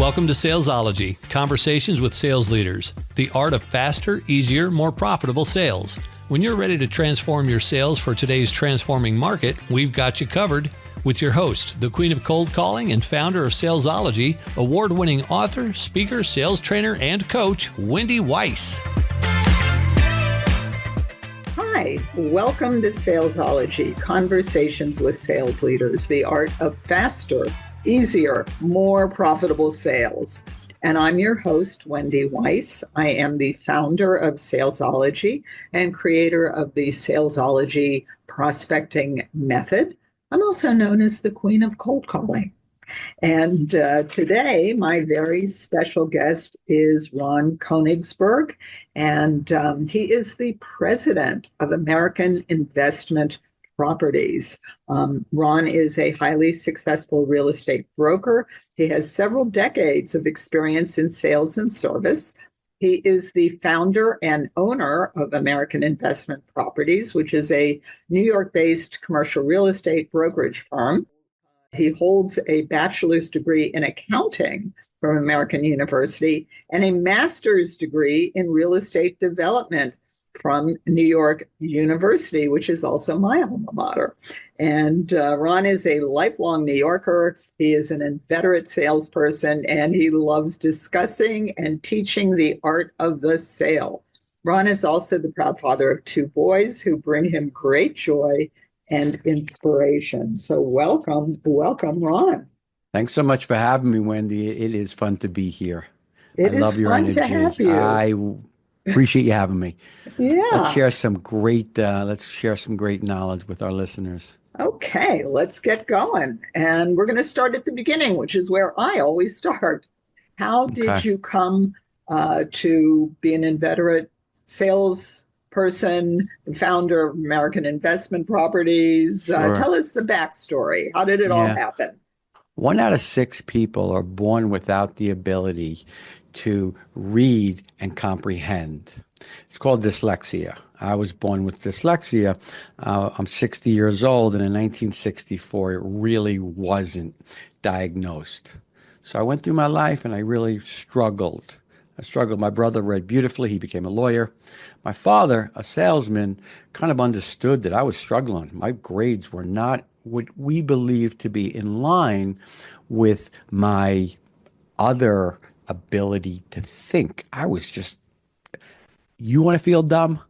Welcome to Salesology, conversations with sales leaders, the art of faster, easier, more profitable sales. When you're ready to transform your sales for today's transforming market, we've got you covered with your host, the queen of cold calling and founder of Salesology, award-winning author, speaker, sales trainer, and coach, Wendy Weiss. Hi, welcome to Salesology, conversations with sales leaders, the art of faster, easier, more profitable sales. And I'm your host, Wendy Weiss. I am the founder of Salesology and creator of the Salesology prospecting method. I'm also known as the queen of cold calling. And today, my very special guest is Ron Koenigsberg, and he is the president of American Investment Properties. Ron is a highly successful real estate broker. He has several decades of experience in sales and service. He is the founder and owner of American Investment Properties, which is a New York-based commercial real estate brokerage firm. He holds a bachelor's degree in accounting from American University and a master's degree in real estate development from New York University, which is also my alma mater. And Ron is a lifelong New Yorker. He is an inveterate salesperson, and he loves discussing and teaching the art of the sale. Ron is also the proud father of two boys who bring him great joy and inspiration. So welcome, Ron. Thanks so much for having me, Wendy. It is fun to be here. I love your energy. To have you. I appreciate you having me. Yeah. Let's share some great knowledge with our listeners. Okay, let's get going. And we're going to start at the beginning, which is where I always start. How did you come to be an inveterate sales person, the founder of American Investment Properties? Sure. Tell us the backstory. How did it all happen? 1 out of 6 people are born without the ability to read and comprehend. It's called dyslexia. I was born with dyslexia. I'm 60 years old, and in 1964, it really wasn't diagnosed. So I went through my life, and I really struggled. My brother read beautifully. He became a lawyer. My father, a salesman, kind of understood that I was struggling. My grades were not what we believed to be in line with my other ability to think. I was just, you want to feel dumb?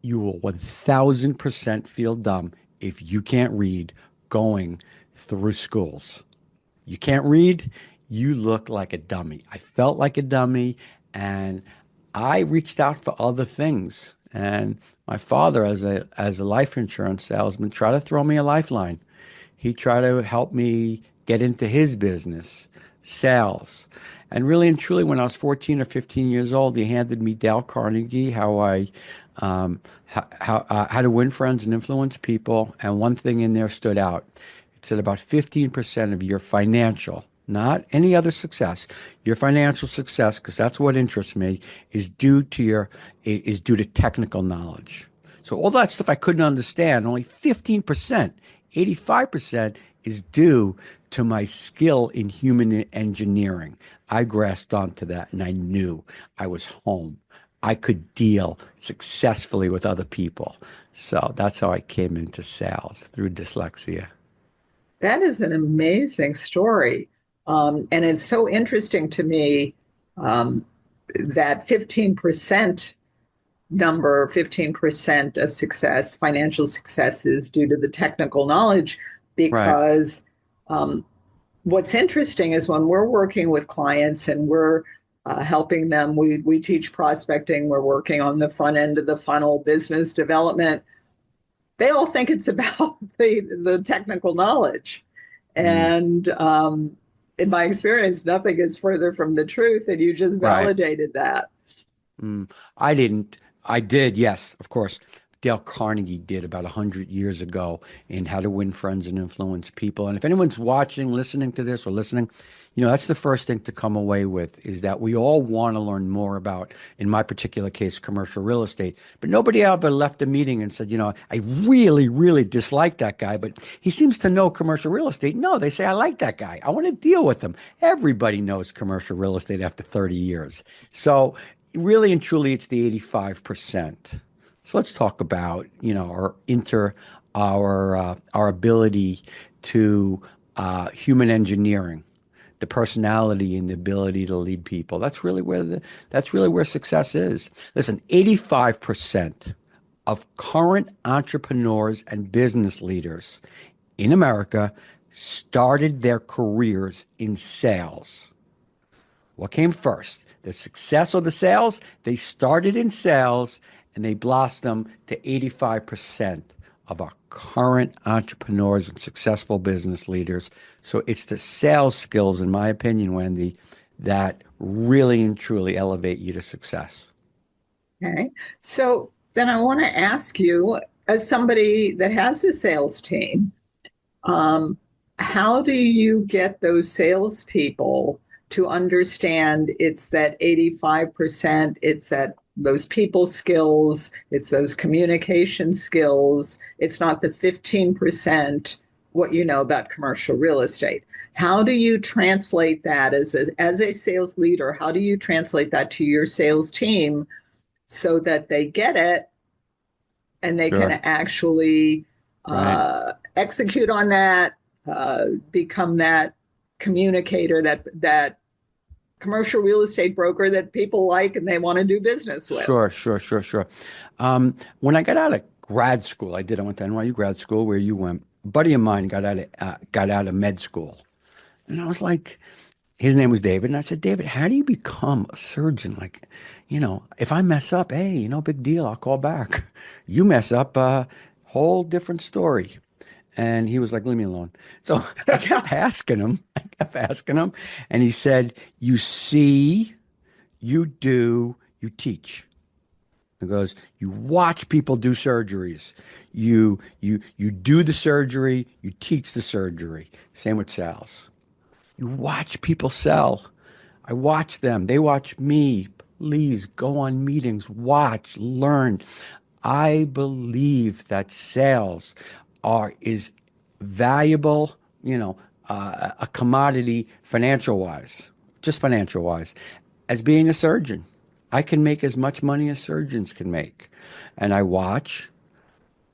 You will 1000% feel dumb if you can't read going through schools. You can't read, you look like a dummy. I felt like a dummy, and I reached out for other things. And my father, as a life insurance salesman, tried to throw me a lifeline. He tried to help me get into his business, sales. And really and truly, when I was 14 or 15 years old, he handed me Dale Carnegie, how to win friends and influence people. And one thing in there stood out. It said about 15% of your financial, not any other success, your financial success, because that's what interests me, is due to technical knowledge. So all that stuff I couldn't understand, only 15%, 85% is due to my skill in human engineering. I grasped onto that, and I knew I was home. I could deal successfully with other people. So that's how I came into sales, through dyslexia. That is an amazing story. And it's so interesting to me that 15% number, 15% of success, financial success, is due to the technical knowledge, because what's interesting is when we're working with clients and we're helping them, we teach prospecting, we're working on the front end of the funnel, business development. They all think it's about the technical knowledge. And in my experience, nothing is further from the truth, and you just validated that. I didn't. I did, yes, of course. Dale Carnegie did about 100 years ago in How to Win Friends and Influence People. And if anyone's watching, listening to this or listening, that's the first thing to come away with is that we all want to learn more about, in my particular case, commercial real estate. But nobody ever left a meeting and said, I really, really dislike that guy, but he seems to know commercial real estate. No, they say, I like that guy. I want to deal with him. Everybody knows commercial real estate after 30 years. So really and truly, it's the 85%. So let's talk about, our ability to human engineering, the personality and the ability to lead people. That's really where success is. Listen, 85% of current entrepreneurs and business leaders in America started their careers in sales. What came first? The success or the sales? They started in sales and they blossomed to 85% of our current entrepreneurs and successful business leaders. So it's the sales skills, in my opinion, Wendy, that really and truly elevate you to success. Okay. So then I want to ask you, as somebody that has a sales team, how do you get those salespeople to understand it's that 85%, it's that those people skills, it's those communication skills, it's not the 15%, what you know about commercial real estate? How do you translate that as a sales leader? How do you translate that to your sales team so that they get it and they Sure. can actually Right. execute on that, become that communicator, that commercial real estate broker that people like and they want to do business with? Sure. When I got out of grad school, I went to NYU grad school where you went. A buddy of mine got out of med school. And I was like, his name was David. And I said, David, how do you become a surgeon? Like, if I mess up, hey, big deal. I'll call back. You mess up, whole different story. And he was like, leave me alone. So I kept asking him, and he said, you see, you do, you teach. He goes, you watch people do surgeries. You do the surgery, you teach the surgery. Same with sales. You watch people sell. I watch them. They watch me. Please go on meetings, watch, learn. I believe that sales is valuable, a commodity financial wise, as being a surgeon. I can make as much money as surgeons can make. And I watch,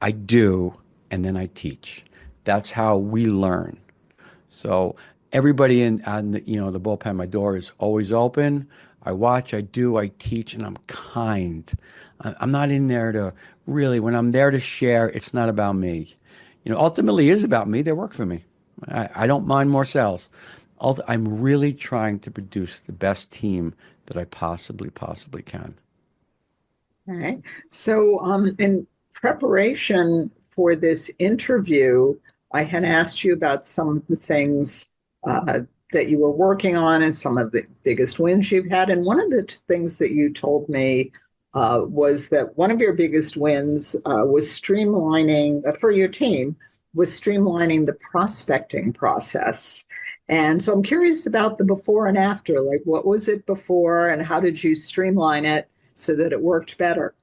I do, and then I teach. That's how we learn. So everybody on the bullpen, my door is always open. I watch, I do, I teach, and I'm kind. I'm not in there to really, when I'm there to share, it's not about me. Ultimately it is about me. They work for me. I don't mind more sales. I'm really trying to produce the best team that I possibly can. All right. So in preparation for this interview, I had asked you about some of the things that you were working on and some of the biggest wins you've had. And one of the things that you told me was that one of your biggest wins was streamlining, for your team, was streamlining the prospecting process. And so I'm curious about the before and after. Like, what was it before and how did you streamline it so that it worked better?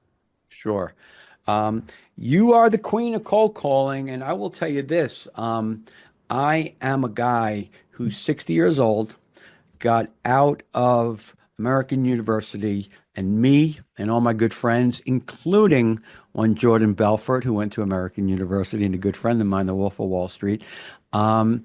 Sure. You are the queen of cold calling, and I will tell you this. I am a guy who's 60 years old, got out of American University, and me and all my good friends, including one Jordan Belfort, who went to American University, and a good friend of mine, the Wolf of Wall Street, all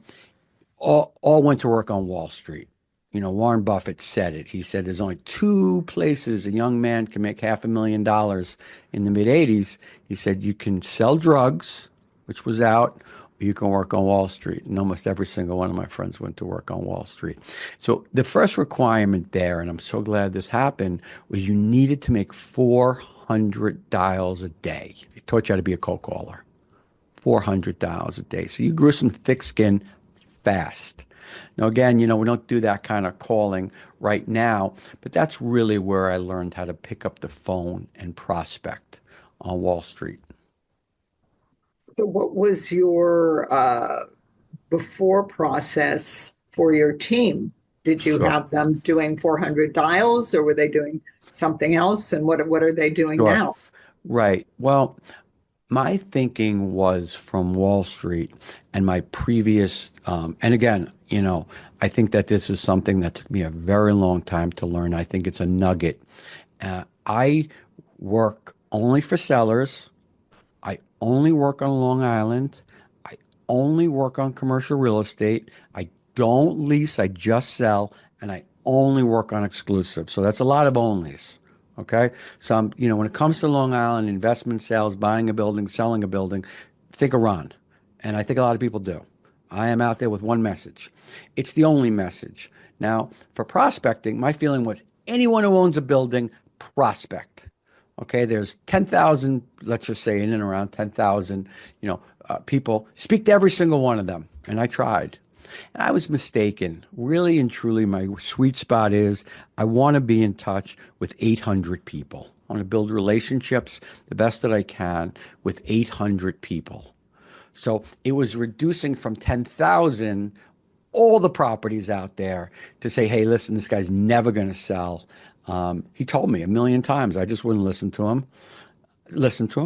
went to work on Wall Street. Warren Buffett said it. He said there's only two places a young man can make $500,000 in the mid-'80s. He said you can sell drugs, which was out, or you can work on Wall Street. And almost every single one of my friends went to work on Wall Street. So the first requirement there, and I'm so glad this happened, was you needed to make 400 dials a day. It taught you how to be a cold caller. 400 dials a day. So you grew some thick skin fast. Now, again, we don't do that kind of calling right now, but that's really where I learned how to pick up the phone and prospect on Wall Street. So, what was your before process for your team? Did you Sure. have them doing 400 dials, or were they doing something else? And what are they doing Sure. now? Right. Well, my thinking was from Wall Street and my previous, and again, I think that this is something that took me a very long time to learn. I think it's a nugget. I work only for sellers. I only work on Long Island. I only work on commercial real estate. I don't lease, I just sell, and I only work on exclusive. So that's a lot of onlys. Okay. So when it comes to Long Island, investment sales, buying a building, selling a building, think Iran. And I think a lot of people do. I am out there with one message. It's the only message. Now, for prospecting, my feeling was anyone who owns a building, prospect. Okay, there's 10,000, let's just say in and around 10,000, people. Speak to every single one of them. And I tried. And I was mistaken. Really and truly, my sweet spot is I want to be in touch with 800 people. I want to build relationships the best that I can with 800 people. So it was reducing from 10,000 all the properties out there to say, hey, listen, this guy's never going to sell. He told me a million times. I just wouldn't listen to him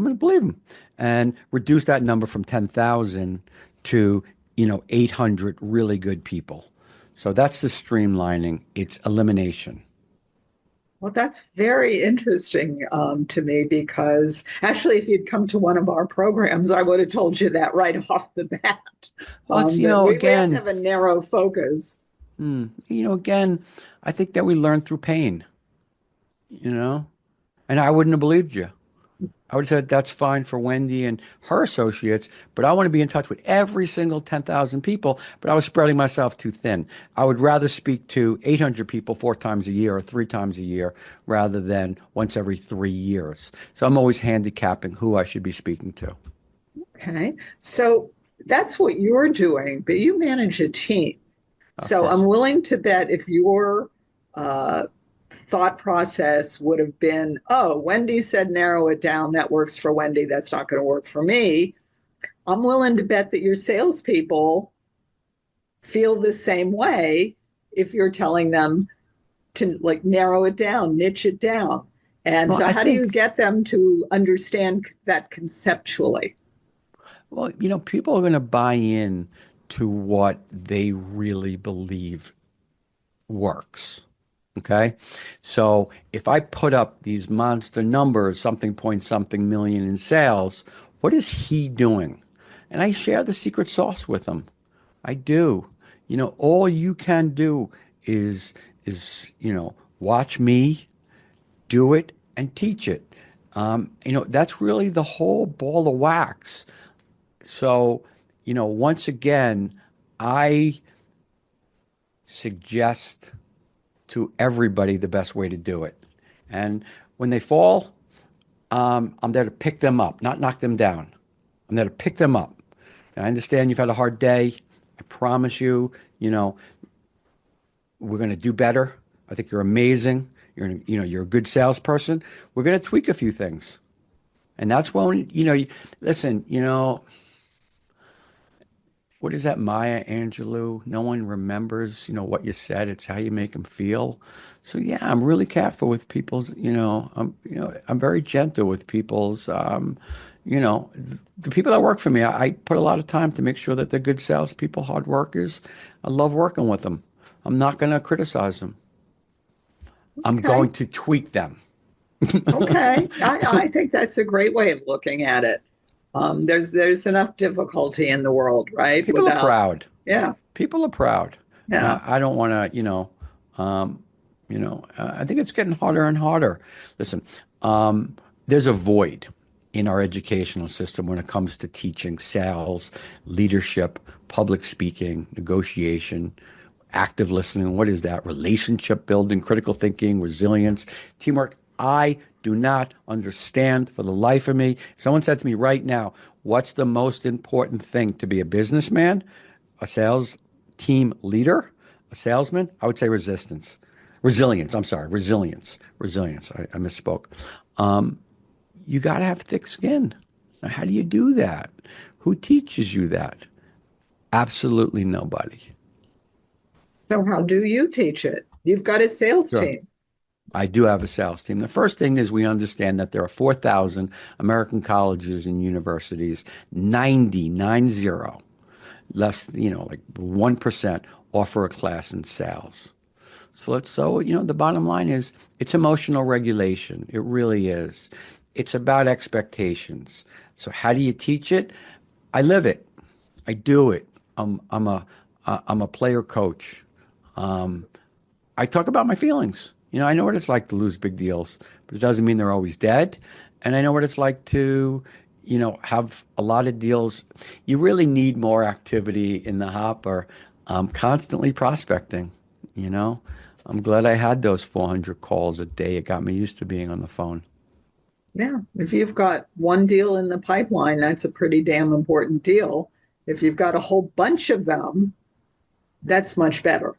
and believe him, and reduce that number from 10,000 to 800 really good people. So that's the streamlining. It's elimination. Well, that's very interesting to me, because actually, if you'd come to one of our programs, I would have told you that right off the bat. Well, it's That we have to again, have a narrow focus. again, I think that we learn through pain. And I wouldn't have believed you. I would have said that's fine for Wendy and her associates, but I want to be in touch with every single 10,000 people, but I was spreading myself too thin. I would rather speak to 800 people 4 times a year or 3 times a year rather than once every 3 years. So I'm always handicapping who I should be speaking to. Okay. So that's what you're doing, but you manage a team. Of So I'm course. willing to bet if your uh, thought process would have been, oh, Wendy said narrow it down, that works for Wendy, that's not going to work for me. I'm willing to bet that your salespeople feel the same way if you're telling them to like narrow it down, niche it down. And Well, so, I how do you think, get them to understand that conceptually? well, people are going to buy in to what they really believe works. Okay. So if I put up these monster numbers, something point something million in sales, what is he doing? And I share the secret sauce with him. I do. All you can do is watch me do it and teach it. That's really the whole ball of wax. So, once again, I suggest to everybody the best way to do it. And when they fall, I'm there to pick them up, not knock them down. I'm there to pick them up. And I understand you've had a hard day. I promise you, we're going to do better. I think you're amazing. You're a good salesperson. We're going to tweak a few things. And that's when, listen, what is that, Maya Angelou? No one remembers, what you said. It's how you make them feel. So yeah, I'm really careful with people's, I'm very gentle with people's, the people that work for me. I put a lot of time to make sure that they're good salespeople, hard workers. I love working with them. I'm not going to criticize them. I'm Okay. going to tweak them. Okay. I think that's a great way of looking at it. There's enough difficulty in the world, right? People are Without, proud. yeah, People are proud. And yeah. I don't want to, I think it's getting harder and harder. Listen, there's a void in our educational system when it comes to teaching sales, leadership, public speaking, negotiation, active listening. What is that? Relationship building, critical thinking, resilience, teamwork. I do not understand for the life of me. If someone said to me right now, what's the most important thing to be a businessman, a sales team leader, a salesman? I would say resilience. I'm sorry, resilience. I misspoke. you got to have thick skin. Now, how do you do that? Who teaches you that? Absolutely nobody. So, how do you teach it? You've got a sales Sure. team. I do have a sales team. The first thing is we understand that there are 4,000 American colleges and universities, 90, less, like 1% offer a class in sales. The bottom line is it's emotional regulation. It really is. It's about expectations. So how do you teach it? I live it. I do it. I'm a player coach. I talk about my feelings. I know what it's like to lose big deals, but it doesn't mean they're always dead. And I know what it's like to, have a lot of deals. You really need more activity in the hopper, constantly prospecting, you know. I'm glad I had those 400 calls a day. It got me used to being on the phone. Yeah. If you've got one deal in the pipeline, that's a pretty damn important deal. If you've got a whole bunch of them, that's much better.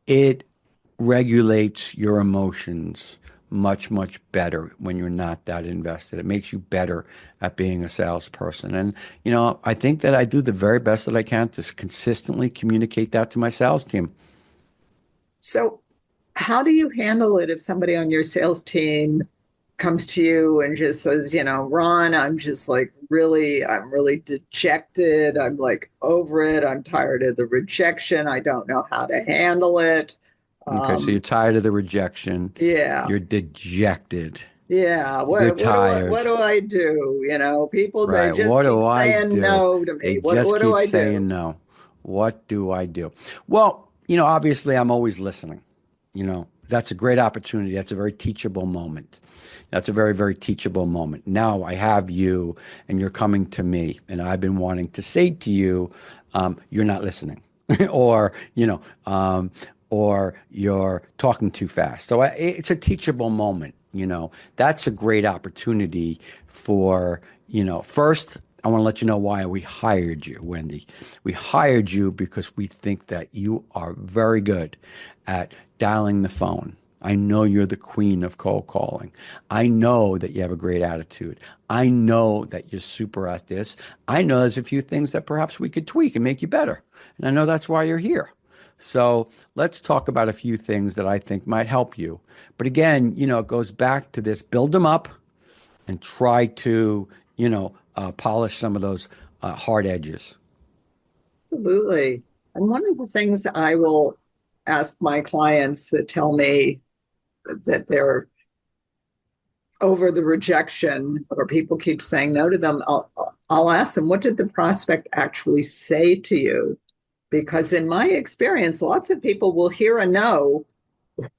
It regulates your emotions much, much better when you're not that invested. It makes you better at being a salesperson. And, I think that I do the very best that I can to consistently communicate that to my sales team. So, how do you handle it if somebody on your sales team comes to you and just says, Ron, I'm just like I'm really dejected. I'm like over it. I'm tired of the rejection. I don't know how to handle it. Okay, so you're Um, tired of the rejection. yeah. You're dejected. Yeah. You're What tired. do I do? People, they Right. just What keep do I saying do? no to They me. just What do keep I do? saying no. What do I do? Well, obviously I'm always listening. That's a great opportunity. That's a very teachable moment. That's a very, very teachable moment. Now I have you and you're coming to me, and I've been wanting to say to you, you're not listening, or, or you're talking too fast. So it's a teachable moment. That's a great opportunity for, first, I want to let you know why we hired you, Wendy. We hired you because we think that you are very good at dialing the phone. I know you're the queen of cold calling. I know that you have a great attitude. I know that you're super at this. I know there's a few things that perhaps we could tweak and make you better. And I know that's why you're here. So let's talk about a few things that I think might help you. But again, it goes back to this: build them up and try to, polish some of those hard edges. Absolutely. And one of the things I will ask my clients that tell me that they're over the rejection or people keep saying no to them, I'll ask them, what did the prospect actually say to you? Because in my experience, lots of people will hear a no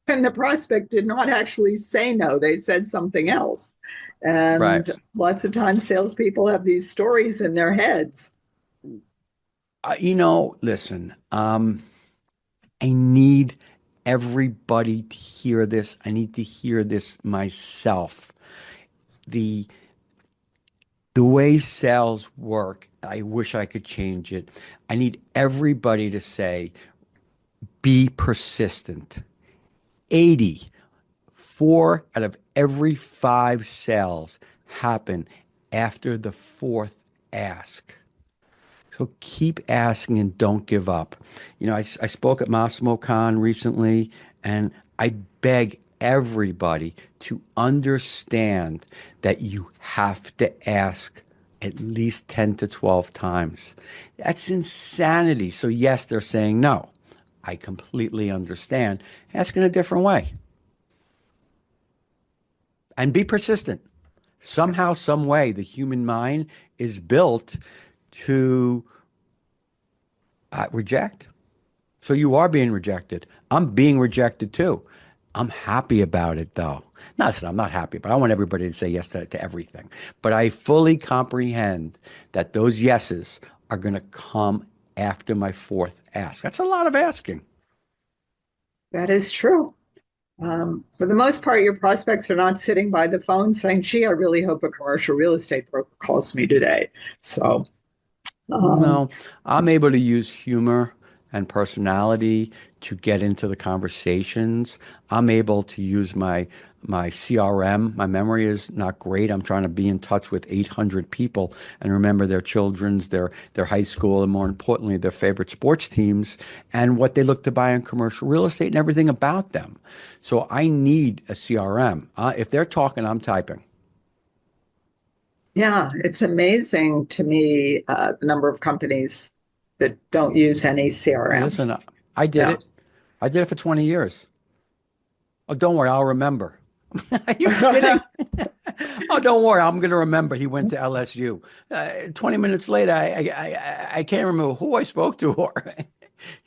and the prospect did not actually say no. They said something else. Right. And lots of times salespeople have these stories in their heads. Listen, I need everybody to hear this. I need to hear this myself. The the way sales work, I wish I could change it. I need everybody to say, be persistent. 84 out of every five sales happen after the fourth ask. So keep asking and don't give up. I spoke at Massimo Con recently, and I beg everybody to understand that you have to ask at least 10 to 12 times. That's insanity. So, yes, they're saying no. I completely understand. Ask in a different way and be persistent. Somehow, some way, the human mind is built to reject. So you are being rejected. I'm being rejected too. I'm happy about it though. Not that I'm not happy, but I want everybody to say yes to everything. But I fully comprehend that those yeses are going to come after my fourth ask. That's a lot of asking. That is true. For the most part, your prospects are not sitting by the phone saying, gee, I really hope a commercial real estate broker calls me today. So, um, No, I'm able to use humor and personality to get into the conversations. I'm able to use my CRM. My memory is not great. I'm trying to be in touch with 800 people and remember their children's, their high school, and more importantly, their favorite sports teams and what they look to buy in commercial real estate and everything about them. So I need a CRM. If they're talking, I'm typing. Yeah, it's amazing to me the number of companies that don't use any Hey, CRM. listen, I did Yeah. it. I did it for 20 years. Oh, don't worry, I'll remember. Are you kidding? Oh, don't worry, I'm going to remember. He went to LSU. 20 minutes later, I can't remember who I spoke to. Or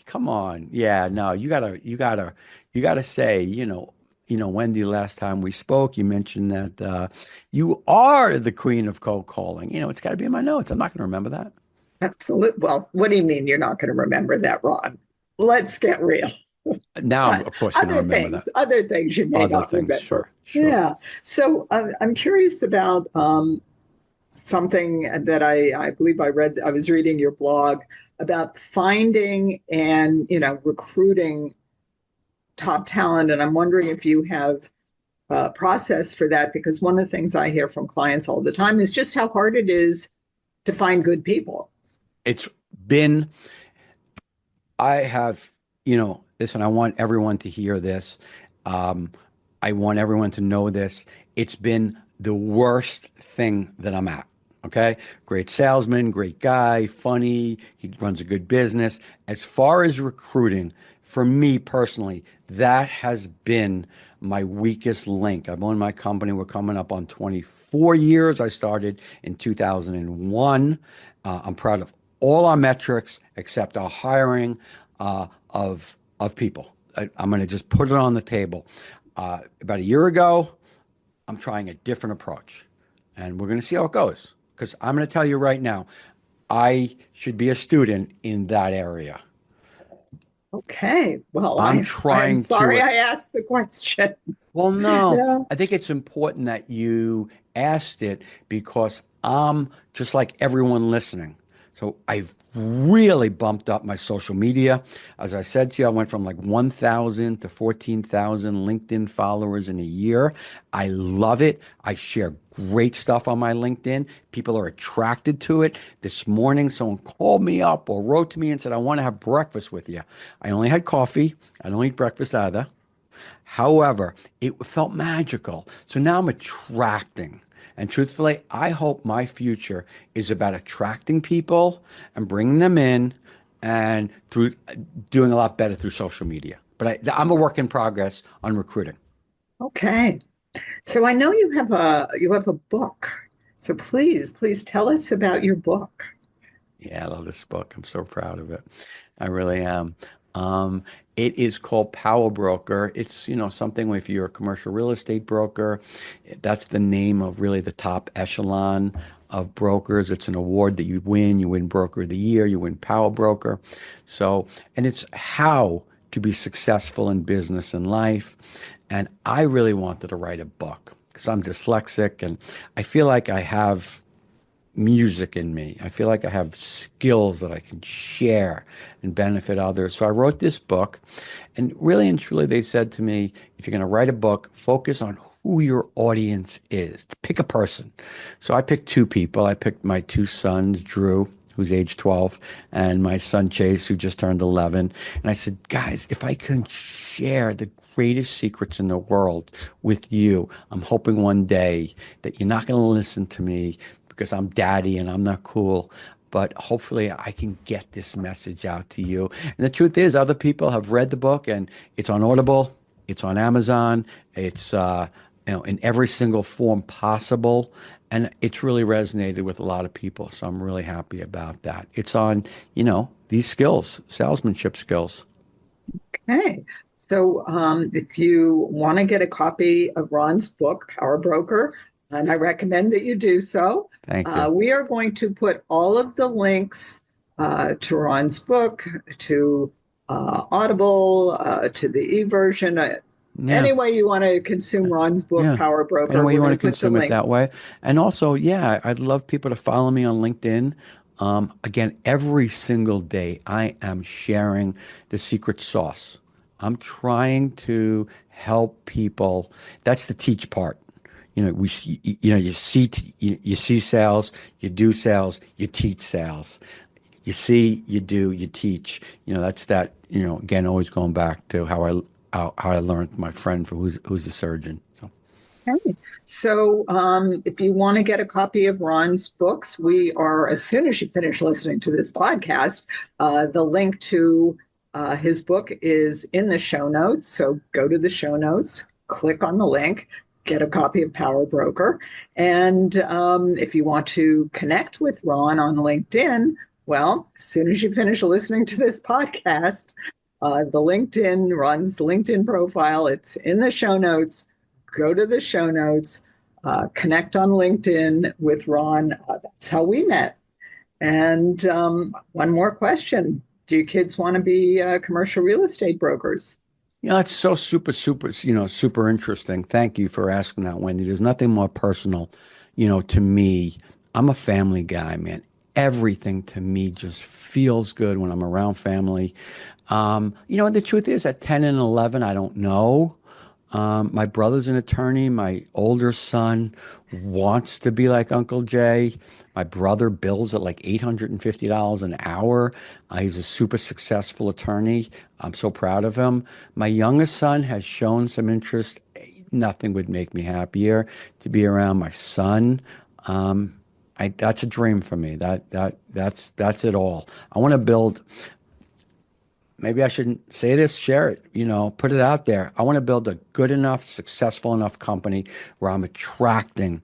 come on, yeah, no, you gotta say, Wendy. Last time we spoke, you mentioned that you are the queen of cold calling. It's got to be in my notes. I'm not going to remember that. Absolutely. Well, what do you mean you're not going to remember that, Ron? Let's get real. Now, But of course, going to remember that. other things you may Other not things, remember. sure, sure. Yeah. So I'm curious about something that I believe I read. I was reading your blog about finding and recruiting top talent, and I'm wondering if you have a process for that because one of the things I hear from clients all the time is just how hard it is to find good people. It's been, I have, listen, I want everyone to hear this. Um, I want everyone to know this. It's been the worst thing that I'm at. Okay. Great salesman, great guy, funny. He runs a good business. As far as recruiting, for me personally, that has been my weakest link. I've owned my company. We're coming up on 24 years. I started in 2001. I'm proud of all our metrics except our hiring of people. I'm going to just put it on the table. About a year ago, I'm trying a different approach, and we're going to see how it goes. Because I'm going to tell you right now, I should be a student in that area. Okay. Well, I'm I'm trying sorry to. I asked the question. Well, no, Yeah. I think it's important that you asked it because I'm just like everyone listening. So I've really bumped up my social media. As I said to you, I went from like 1,000 to 14,000 LinkedIn followers in a year. I love it. I share great stuff on my LinkedIn. People are attracted to it. This morning, someone called me up or wrote to me and said, I want to have breakfast with you. I only had coffee. I don't eat breakfast either. However, it felt magical. So now I'm attracting. And truthfully, I hope my future is about attracting people and bringing them in and through doing a lot better through social media. But I'm a work in progress on recruiting. Okay. So I know you have a book. So please tell us about your book. Yeah, I love this book. I'm so proud of it. I really am. Um, it is called Power Broker. It's, something if you're a commercial real estate broker, that's the name of really the top echelon of brokers. It's an award that you win. You win Broker of the Year, you win Power Broker. So, and it's how to be successful in business and life. And I really wanted to write a book because I'm dyslexic and I feel like I have music in me. I feel like I have skills that I can share and benefit others. So I wrote this book, and really and truly, they said to me, if you're going to write a book, focus on who your audience is. Pick a person. So I picked two people. I picked my two sons, Drew, who's age 12, and my son Chase, who just turned 11. And I said, guys, if I can share the greatest secrets in the world with you, I'm hoping one day that you're not going to listen to me because I'm daddy and I'm not cool. But hopefully I can get this message out to you. And the truth is, other people have read the book and it's on Audible, it's on Amazon, it's in every single form possible. And it's really resonated with a lot of people. So I'm really happy about that. It's on, these skills, salesmanship skills. Okay. So if you want to get a copy of Ron's book, Power Broker, and I recommend that you do so, Thank you. we are going to put all of the links to Ron's book, to Audible, to the e-version. Yeah. Any way you want to consume Ron's book, Yeah. Power Broker, Any way we're you want going to to put the consume it links. that way. And also, yeah, I'd love people to follow me on LinkedIn. Again, every single day, I am sharing the secret sauce. I'm trying to help people. That's the teach part. You see sales, you do sales, you teach sales. You see, you do, you teach. That's that. Again, always going back to how I learned my friend who's a surgeon. So. Okay. So, if you want to get a copy of Ron's books, we are, as soon as you finish listening to this podcast, the link to his book is in the show notes. So go to the show notes, click on the link, get a copy of Power Broker. And if you want to connect with Ron on LinkedIn, well, as soon as you finish listening to this podcast, Ron's LinkedIn profile, it's in the show notes. Go to the show notes, connect on LinkedIn with Ron. That's how we met. And one more question. Do your kids want to be commercial real estate brokers? It's so super interesting. Thank you for asking that, Wendy. There's nothing more personal, to me. I'm a family guy, man. Everything to me just feels good when I'm around family. The truth is at 10 and 11, I don't know. My brother's an attorney. My older son wants to be like Uncle Jay. My brother bills at like $850 an hour. He's a super successful attorney. I'm so proud of him. My youngest son has shown some interest. Nothing would make me happier to be around my son. That's a dream for me. That's it all. I want to build. Maybe I shouldn't say this, share it, put it out there. I want to build a good enough, successful enough company where I'm attracting,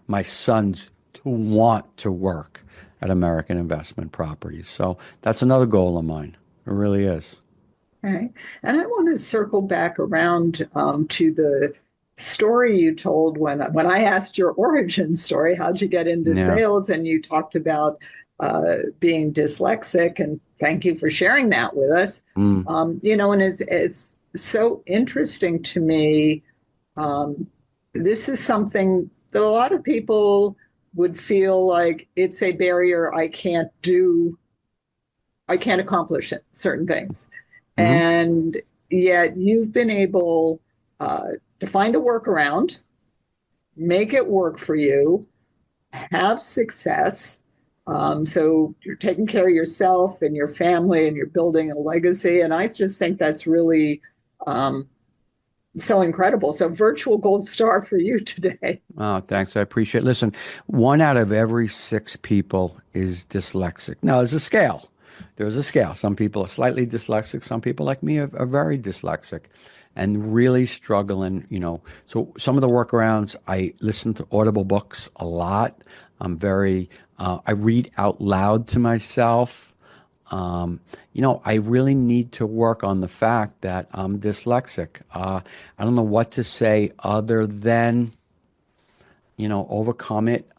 my sons to want to work at American Investment Properties. So that's another goal of mine. It really is. Okay. And I want to circle back around to the story you told when I asked your origin story. How'd you get into sales? And you talked about being dyslexic, and thank you for sharing that with us. And it's so interesting to me. This is something that a lot of people would feel like it's a barrier. I can't accomplish certain things. And yet you've been able to find a workaround, make it work for you, have success. So you're taking care of yourself and your family, and you're building a legacy. And I just think that's really so incredible. So virtual gold star for you today. Oh, thanks. I appreciate it. Listen, 1 out of every 6 people is dyslexic. Now, there's a scale. Some people are slightly dyslexic. Some people like me are very dyslexic and really struggling, So some of the workarounds, I listen to audible books a lot. I read out loud to myself. I really need to work on the fact that I'm dyslexic. I don't know what to say other than, overcome it.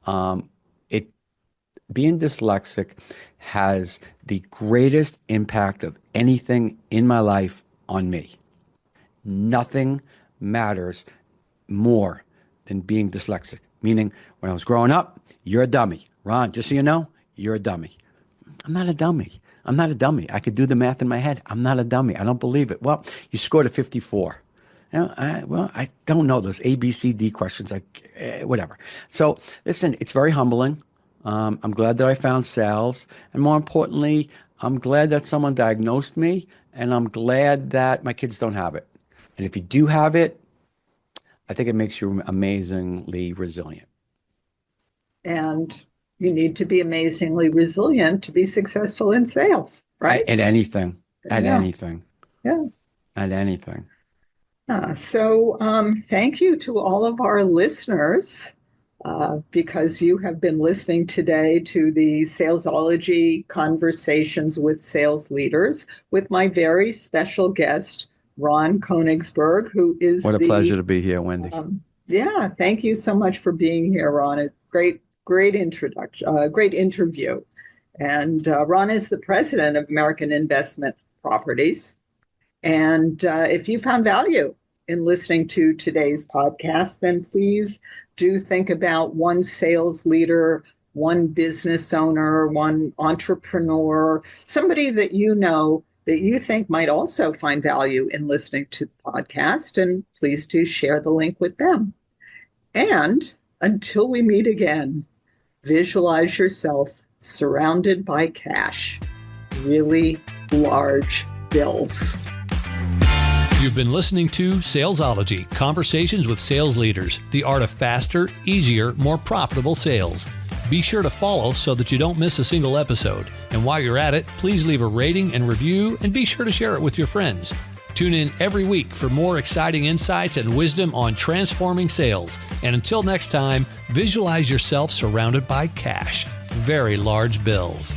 Being dyslexic has the greatest impact of anything in my life on me. Nothing matters more than being dyslexic. Meaning, when I was growing up, you're a dummy. Ron, just so you know, you're a dummy. I'm not a dummy. I could do the math in my head. I'm not a dummy. I don't believe it. Well, you scored a 54. I don't know those A, B, C, D questions. Whatever. So listen, it's very humbling. I'm glad that I found sales. And more importantly, I'm glad that someone diagnosed me. And I'm glad that my kids don't have it. And if you do have it, I think it makes you amazingly resilient. And you need to be amazingly resilient to be successful in sales, right? At anything. Yeah. At anything. So thank you to all of our listeners because you have been listening today to the Salesology Conversations with Sales Leaders with my very special guest, Ron Koenigsberg, who is What a pleasure to be here, Wendy. Thank you so much for being here, Ron. A great introduction, great interview. And Ron is the president of American Investment Properties. And if you found value in listening to today's podcast, then please do think about one sales leader one business owner, one entrepreneur, somebody that you know that you think might also find value in listening to the podcast, and please do share the link with them. And until we meet again, visualize yourself surrounded by cash, really large bills. You've been listening to Salesology, Conversations with Sales Leaders, the art of faster, easier, more profitable sales. Be sure to follow so that you don't miss a single episode. And while you're at it, please leave a rating and review, and be sure to share it with your friends. Tune in every week for more exciting insights and wisdom on transforming sales. And until next time, visualize yourself surrounded by cash, very large bills.